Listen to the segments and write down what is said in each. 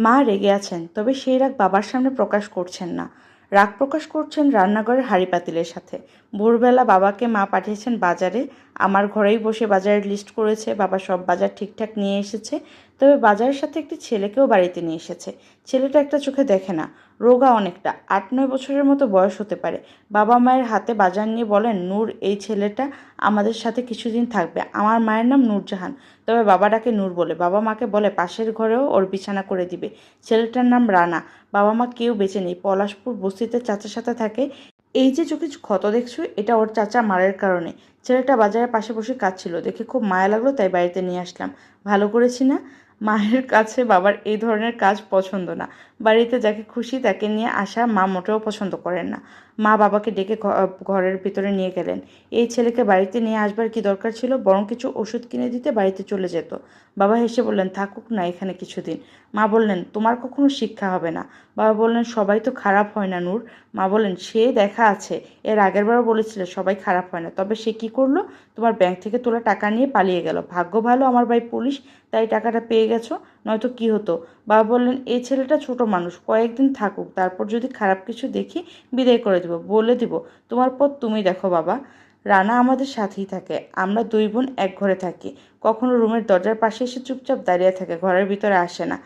মা রেগে আছেন, তবে সেই রাগ বাবার সামনে প্রকাশ করছেন না। রাগ প্রকাশ করছেন রান্নাঘরের হাঁড়ি পাতিলের সাথে। ভোরবেলা বাবাকে মা পাঠিয়েছেন বাজারে। আমার ঘরেই বসে বাজারের লিস্ট করেছে। বাবা সব বাজার ঠিকঠাক নিয়ে এসেছে। তবে বাজারের সাথে একটি ছেলেকেও বাড়িতে নিয়ে এসেছে। ছেলেটা একটা চোখে দেখে না, রোগা অনেকটা, ৮-৯ বছরের মতো বয়স হতে পারে। বাবা মায়ের হাতে বাজার নিয়ে বলেন, নূর, এই ছেলেটা আমাদের সাথে কিছুদিন থাকবে। আমার মায়ের নাম নূরজাহান, তবে বাবা ডাকে নূর বলে। বাবা মাকে বলে পাশের ঘরেও ওর বিছানা করে দিবে। ছেলেটার নাম রানা। বাবা মা কেউ বেঁচে নেই। পলাশপুর বস্তিতে চাচার সাথে থাকে। এই যে চোখে ক্ষত দেখছো, এটা ওর চাচা মারের কারণে। ছেলেটা বাজারের পাশে বসে কাঁদছিল, দেখে খুব মায়া লাগলো, তাই বাড়িতে নিয়ে আসলাম। ভালো করেছি না? মায়ের কাছে বাবার এই ধরনের কাজ পছন্দ না। বাড়িতে যাকে খুশি তাকে নিয়ে আসা মা মোটেও পছন্দ করেন না। মা বাবাকে ডেকে ঘরের ভিতরে নিয়ে গেলেন। এই ছেলেকে বাড়িতে নিয়ে আসবার কি দরকার ছিল? বরং কিছু ওষুধ কিনে দিতে বাড়িতে চলে যেত। বাবা হেসে বললেন, থাকুক না এখানে কিছুদিন। মা বললেন, তোমার কখনো শিক্ষা হবে না। বাবা বললেন, সবাই তো খারাপ হয় না নূর। মা বললেন, সে দেখা আছে। এর আগেরবারও বলেছিলে সবাই খারাপ হয় না। তবে সে কি করলো? তোমার ব্যাংক থেকে তোলা টাকা নিয়ে পালিয়ে গেল। ভাগ্য ভালো আমার ভাই পুলিশ, তাই টাকাটা পেয়ে গেছো, নয়তো কি হতো? বাবা বললেন, এই ছেলেটা ছোট মানুষ, কয়েকদিন থাকুক, তারপর যদি খারাপ কিছু দেখি বিদায় করে দেবো, বলে দিব তোমার পথ তুমি দেখো। বাবা, রানা আমাদের সাথেই থাকে। আমরা দুই বোন এক ঘরে থাকি। কখনো রুমের দরজার পাশে এসে চুপচাপ দাঁড়িয়ে থাকে, ঘরের ভিতরে আসে না।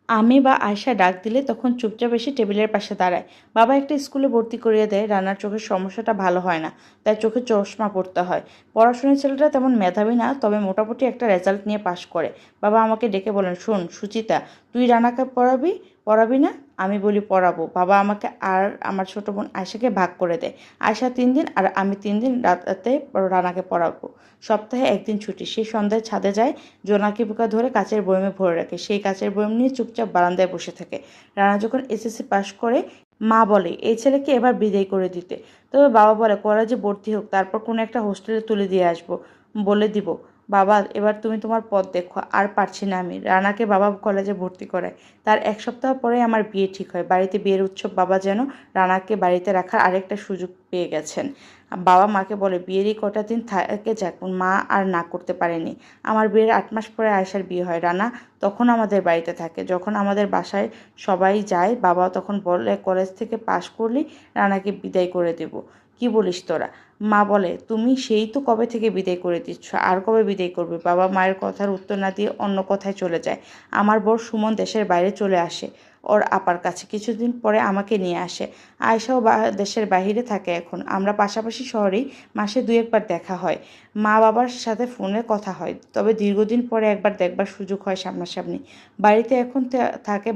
আমি বা আয়শা ডাক দিলে তখন চুপচাপ এসে টেবিলের পাশে দাঁড়ায়। বাবা একটা স্কুলে ভর্তি করিয়ে দেয়। রানার চোখের সমস্যাটা ভালো হয় না, তাই চোখে চশমা পড়তে হয়। পড়াশোনার ছেলেটা তেমন মেধাবী না, তবে মোটামুটি একটা রেজাল্ট নিয়ে পাশ করে। বাবা আমাকে ডেকে বলেন, শোন সুচিতা, তুই রানাকে পড়াবি পড়াবি না? আমি বলি, পড়াবো। বাবা আমাকে আর আমার ছোট বোন আয়শাকে ভাগ করে দেয়। আয়শা 3 দিন আর আমি 3 দিন রাতে রানাকে পড়াবো। সপ্তাহে একদিন ছুটি। সেই সন্ধ্যায় ছাদে যায়, জোনাকি পোকা ধরে কাচের বয়মে ভরে রাখে। সেই কাচের বয়ম নিয়ে চুপচাপ বারান্দায় বসে থাকে। রানা যখন এসএসসি পাশ করে, মা বলে এই ছেলেকে এবার বিদায় করে দিতে। তবে বাবা বলে, কলেজে ভর্তি হোক, তারপর কোনো একটা হোস্টেলে তুলে দিয়ে আসবো, বলে দিব। বাবা, এবার তুমি তোমার পথ দেখো, আর পারছি না আমি। রানাকে বাবা কলেজে ভর্তি করায়। তার 1 সপ্তাহ পরে আমার বিয়ে ঠিক হয়। বাড়িতে বিয়ের উৎসব। বাবা যেন রানাকে বাড়িতে রাখার আরেকটা সুযোগ পেয়ে গেছেন। বাবা মাকে বলে, বিয়েরই কটা দিন থাকে যাক। মা আর না করতে পারেনি। আমার বিয়ের 8 মাস পরে আয়েশার বিয়ে হয়। রানা তখন আমাদের বাড়িতে থাকে। যখন আমাদের বাসায় সবাই যায়, বাবা তখন বলে, কলেজ থেকে পাশ করলেই রানাকে বিদায় করে দেব। কি বলিস তোরা? মা বলে, তুমি সেই তো কবে থেকে বিদায় করে দিচ্ছ, আর কবে বিদায় করবে? বাবা মায়ের কথার উত্তর না দিয়ে অন্য কথায় চলে যায়। আমার বর সুমন দেশের বাইরে চলে আসে ওর আপার কাছে। কিছুদিন পরে আমাকে নিয়ে আসে। আয়েশাও দেশের বাইরে থাকে এখন। আমরা পাশাপাশি শহরেই, মাসে 2-1 বার দেখা হয়। মা বাবার সাথে ফোনে কথা হয়, তবে দীর্ঘদিন পরে একবার দেখবার সুযোগ হয় সামনাসামনি। বাড়িতে এখন থাকে